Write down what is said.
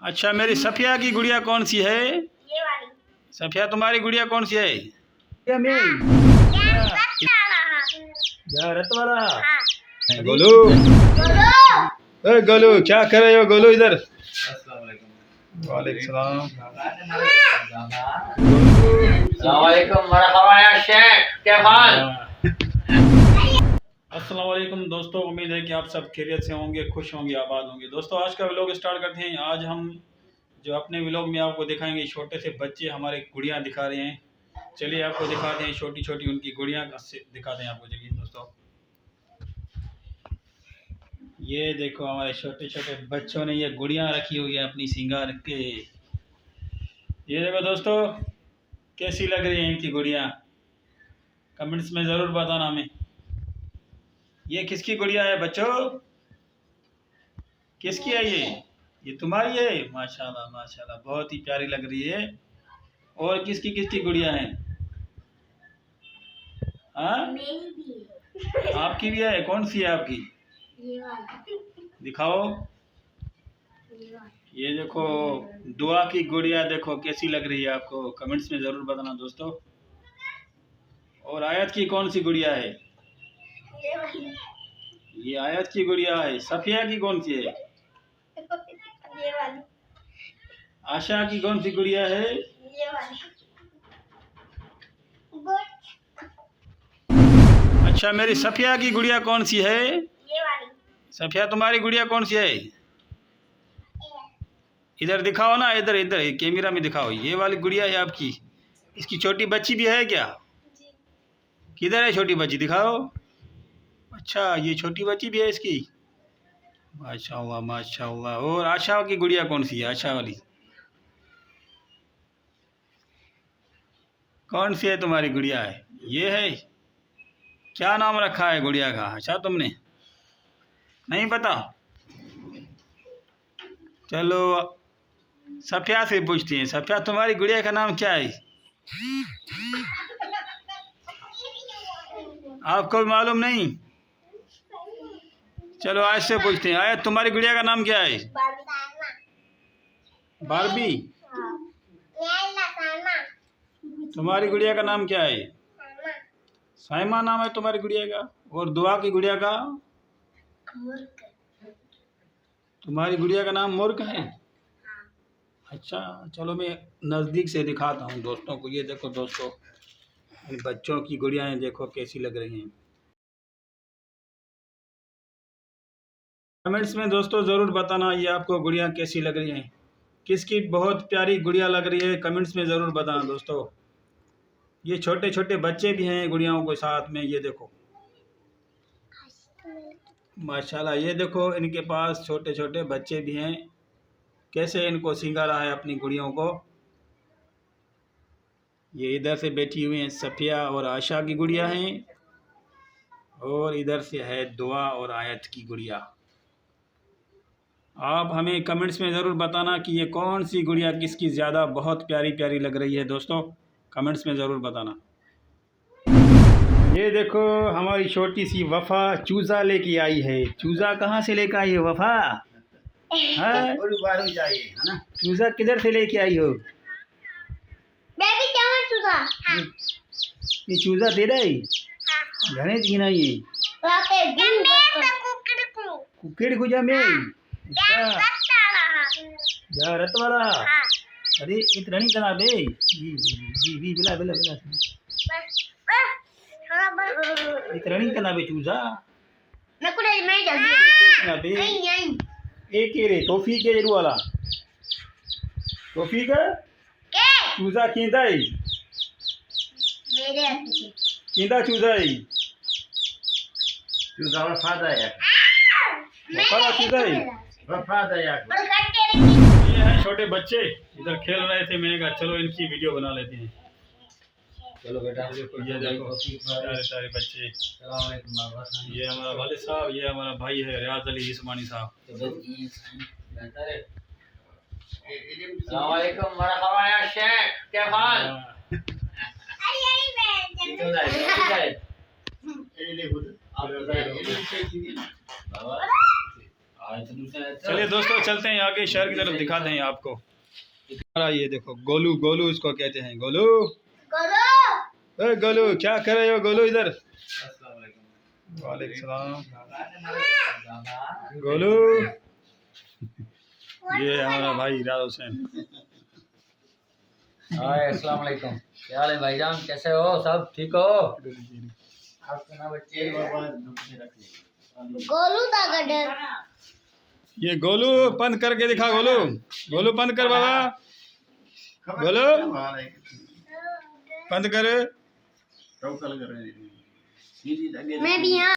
अच्छा, मेरी सफिया की गुड़िया कौन सी है? ये वाली। सफिया, तुम्हारी गुड़िया कौन सी है? क्या रत वाला। हाँ। गोलू, बोलो। गोलू क्या कर रहे हो? गोलू इधर। वालेकुम सलाम। अस्सलाम वालेकुम दोस्तों, उम्मीद है कि आप सब खैरियत से होंगे, खुश होंगे, आबाद होंगे। दोस्तों, आज का व्लॉग स्टार्ट करते हैं। आज हम जो अपने व्लॉग में आपको दिखाएंगे, छोटे से बच्चे हमारे गुड़ियाँ दिखा रहे हैं। चलिए आपको दिखाते हैं, छोटी छोटी उनकी गुड़ियाँ दिखाते हैं आपको। चलिए दोस्तों, ये देखो हमारे छोटे छोटे बच्चों ने ये गुड़ियाँ रखी हुई है अपनी सिंगार के। ये देखो दोस्तों, कैसी लग रही है इनकी गुड़ियाँ? कमेंट्स में ज़रूर बताना हमें। ये किसकी गुड़िया है बच्चों? किसकी है ये तुम्हारी है? माशाल्लाह माशाल्लाह, बहुत ही प्यारी लग रही है। और किसकी किसकी गुड़िया है? हाँ, मेरी भी है। आपकी भी है? कौन सी है आपकी? ये वाली। दिखाओ। ये वाली। ये देखो, दुआ की गुड़िया देखो कैसी लग रही है आपको? कमेंट्स में ज़रूर बताना दोस्तों। और आयत की कौन सी गुड़िया है? ये वाली। ये आयत की गुड़िया है। सफिया की कौन सी है? ये वाली। आशा की कौन सी गुड़िया है? ये वाली। अच्छा, मेरी सफिया की गुड़िया कौन सी है? ये वाली। सफिया, तुम्हारी गुड़िया कौन सी है? इधर दिखाओ ना, इधर इधर कैमरा में दिखाओ। ये वाली गुड़िया है आपकी। इसकी छोटी बच्ची भी है क्या? जी। किधर है छोटी बच्ची? दिखाओ। अच्छा, ये छोटी बच्ची भी है इसकी। माशाअल्लाह माशाअल्लाह। और आशा की गुड़िया कौन सी है? आशा वाली कौन सी है तुम्हारी गुड़िया? है ये है। क्या नाम रखा है गुड़िया का? अच्छा, तुमने नहीं पता? चलो सफिया से पूछते हैं। सफिया, तुम्हारी गुड़िया का नाम क्या है? आपको भी मालूम नहीं? चलो आज से पूछते हैं। आयत, तुम्हारी गुड़िया का नाम क्या है? बारबी। तुम्हारी गुड़िया का नाम क्या है? साइमा नाम है तुम्हारी गुड़िया का। और दुआ की गुड़िया का? तुम्हारी गुड़िया का नाम मुर्क है। अच्छा, चलो मैं नज़दीक से दिखाता हूँ दोस्तों को। ये देखो दोस्तों, इन बच्चों की गुड़ियाएँ देखो कैसी लग रही हैं। कमेंट्स में दोस्तों ज़रूर बताना ये आपको गुड़िया कैसी लग रही हैं। किसकी बहुत प्यारी गुड़िया लग रही है, कमेंट्स में ज़रूर बताना दोस्तों। ये छोटे छोटे बच्चे भी हैं गुड़ियाओं के साथ में। ये देखो माशाल्लाह, ये देखो इनके पास छोटे छोटे बच्चे भी हैं। कैसे इनको सिंगारा है अपनी गुड़ियों को। ये इधर से बैठी हुई हैं सफिया और आशा की गुड़िया हैं। और इधर से है दुआ और आयत की गुड़िया। आप हमें कमेंट्स में ज़रूर बताना कि ये कौन सी गुड़िया किसकी ज़्यादा बहुत प्यारी प्यारी लग रही है दोस्तों। कमेंट्स में ज़रूर बताना। ये देखो, हमारी छोटी सी वफ़ा चूज़ा लेके आई है। चूज़ा कहाँ से लेके आई है वफ़ा? हाँ, चाहिए है ना? चूज़ा किधर से लेके आई हो? बेबी क्या चूजा? हाँ। ये चूज़ा तेरा है? हाँ। घने जीना ये वहाँ पे कुकेड़ खुजा में। अच्छा, जा रत वाला। हाँ। अरे इतना नहीं कना बे। जी बिला बिला बिला इतना नहीं कना बे चूज़ा। मैं कुछ नहीं जल्दी ना बे। नहीं एक ही रे टॉफी के जरू वाला टॉफी का चूज़ा कींदा है। मेरे हाथ कींदा चूज़ा है। चूजा वफादा है। वफादा चूज़ा है। वफादा है। ये हैं छोटे बच्चे, इधर खेल रहे थे। मैंने कहा चलो इनकी वीडियो बना लेते हैं। चलो बेटा, ये देखो सारे सारे बच्चे। ये हमारा वालिद साहब, ये हमारा भाई है रियाज अली इस्मानी साहब। अस्सलामुअलैकुम मरहबा या शेख, क्या हाल? चलिए दोस्तों चलते हैं आगे शहर की तरफ दिखाते हैं आपको। ये देखो गोलू, गोलू इसको कहते हैं, गोलू। करो ए गोलू क्या कर रहे हो गोलू इधर? वालेकुम सलाम गोलू। ये हमारा भाई इराद हुसैन। हाय अस्सलाम वालेकुम, क्या हाल है भाईजान, कैसे हो, सब ठीक हो? आपके ना बच्चे गोलू दा गडर ये गोलू बंद करके दिखा, गोलू, गोलू बंद कर बाबा, गोलू बंद कर। मैं भी यहाँ